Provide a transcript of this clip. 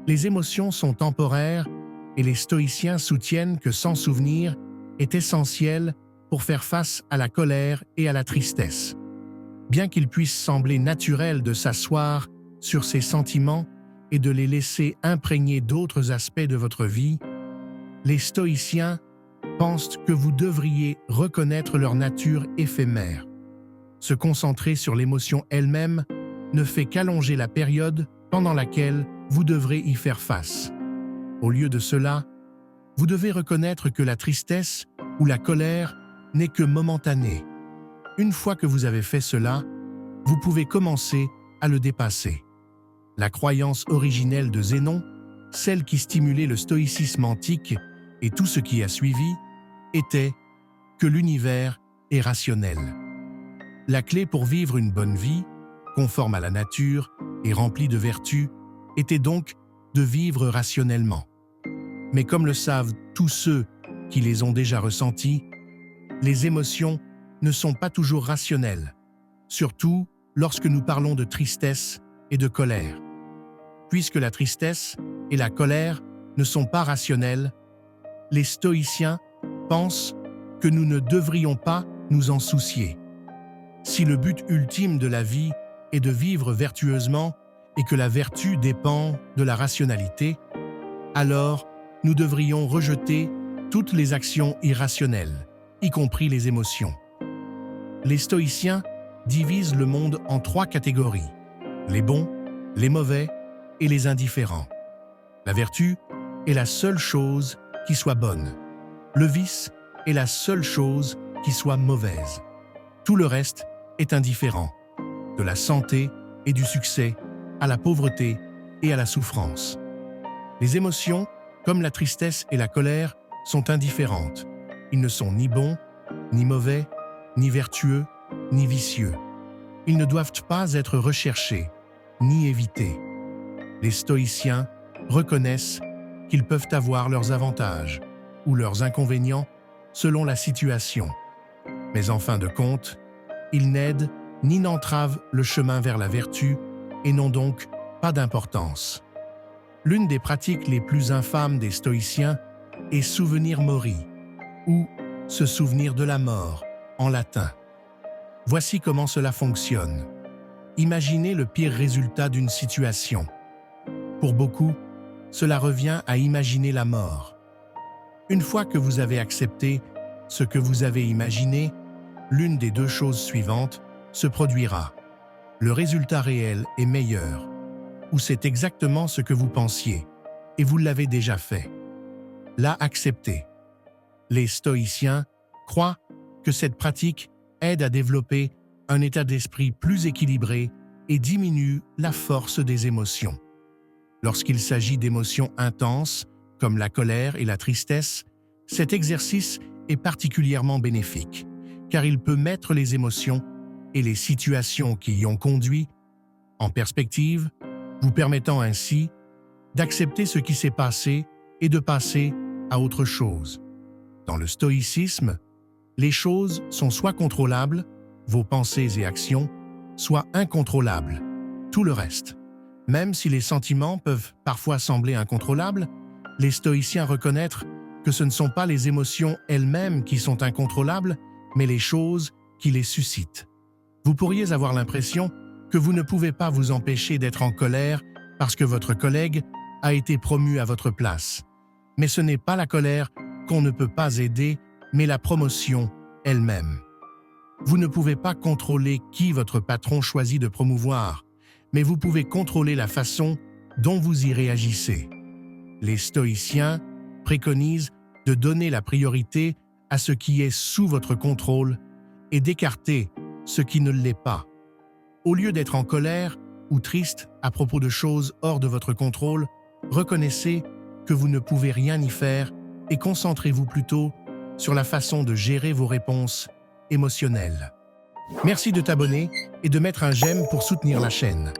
Les émotions sont temporaires et les stoïciens soutiennent que s'en souvenir est essentiel pour faire face à la colère et à la tristesse. Bien qu'il puisse sembler naturel de s'asseoir sur ces sentiments et de les laisser imprégner d'autres aspects de votre vie, les stoïciens pensent que vous devriez reconnaître leur nature éphémère. Se concentrer sur l'émotion elle-même ne fait qu'allonger la période pendant laquelle vous devrez y faire face. Au lieu de cela, vous devez reconnaître que la tristesse ou la colère n'est que momentanée. Une fois que vous avez fait cela, vous pouvez commencer à le dépasser. La croyance originelle de Zénon, celle qui stimulait le stoïcisme antique et tout ce qui a suivi, était que l'univers est rationnel. La clé pour vivre une bonne vie, conforme à la nature et remplie de vertus, était donc de vivre rationnellement. Mais comme le savent tous ceux qui les ont déjà ressentis, les émotions ne sont pas toujours rationnelles, surtout lorsque nous parlons de tristesse et de colère. Puisque la tristesse et la colère ne sont pas rationnelles, les stoïciens pensent que nous ne devrions pas nous en soucier. Si le but ultime de la vie est de vivre vertueusement et que la vertu dépend de la rationalité, alors nous devrions rejeter toutes les actions irrationnelles, y compris les émotions. Les stoïciens divisent le monde en 3 catégories: les bons, les mauvais et les indifférents. La vertu est la seule chose qui soit bonne. Le vice est la seule chose qui soit mauvaise. Tout le reste est indifférent, de la santé et du succès à la pauvreté et à la souffrance. Les émotions, comme la tristesse et la colère, sont indifférentes. Ils ne sont ni bons, ni mauvais, ni vertueux, ni vicieux. Ils ne doivent pas être recherchés, ni évités. Les stoïciens reconnaissent qu'ils peuvent avoir leurs avantages ou leurs inconvénients selon la situation. Mais en fin de compte, ils n'aident ni n'entravent le chemin vers la vertu et n'ont donc pas d'importance. L'une des pratiques les plus infâmes des stoïciens est souvenir mori, ou se souvenir de la mort, en latin. Voici comment cela fonctionne. Imaginez le pire résultat d'une situation. Pour beaucoup, cela revient à imaginer la mort. Une fois que vous avez accepté ce que vous avez imaginé, l'une des 2 choses suivantes se produira. Le résultat réel est meilleur, ou c'est exactement ce que vous pensiez, et vous l'avez déjà fait. Là, acceptez. Les stoïciens croient que cette pratique aide à développer un état d'esprit plus équilibré et diminue la force des émotions. Lorsqu'il s'agit d'émotions intenses, comme la colère et la tristesse, cet exercice est particulièrement bénéfique, car il peut mettre les émotions et les situations qui y ont conduit en perspective, vous permettant ainsi d'accepter ce qui s'est passé et de passer à autre chose. Dans le stoïcisme, les choses sont soit contrôlables, vos pensées et actions, soit incontrôlables, tout le reste. Même si les sentiments peuvent parfois sembler incontrôlables, les stoïciens reconnaissent que ce ne sont pas les émotions elles-mêmes qui sont incontrôlables, mais les choses qui les suscitent. Vous pourriez avoir l'impression que vous ne pouvez pas vous empêcher d'être en colère parce que votre collègue a été promu à votre place. Mais ce n'est pas la colère qu'on ne peut pas aider, mais la promotion elle-même. Vous ne pouvez pas contrôler qui votre patron choisit de promouvoir, mais vous pouvez contrôler la façon dont vous y réagissez. Les stoïciens préconisent de donner la priorité à ce qui est sous votre contrôle et d'écarter ce qui ne l'est pas. Au lieu d'être en colère ou triste à propos de choses hors de votre contrôle, reconnaissez que vous ne pouvez rien y faire et concentrez-vous plutôt sur la façon de gérer vos réponses émotionnelles. Merci de t'abonner et de mettre un j'aime pour soutenir la chaîne.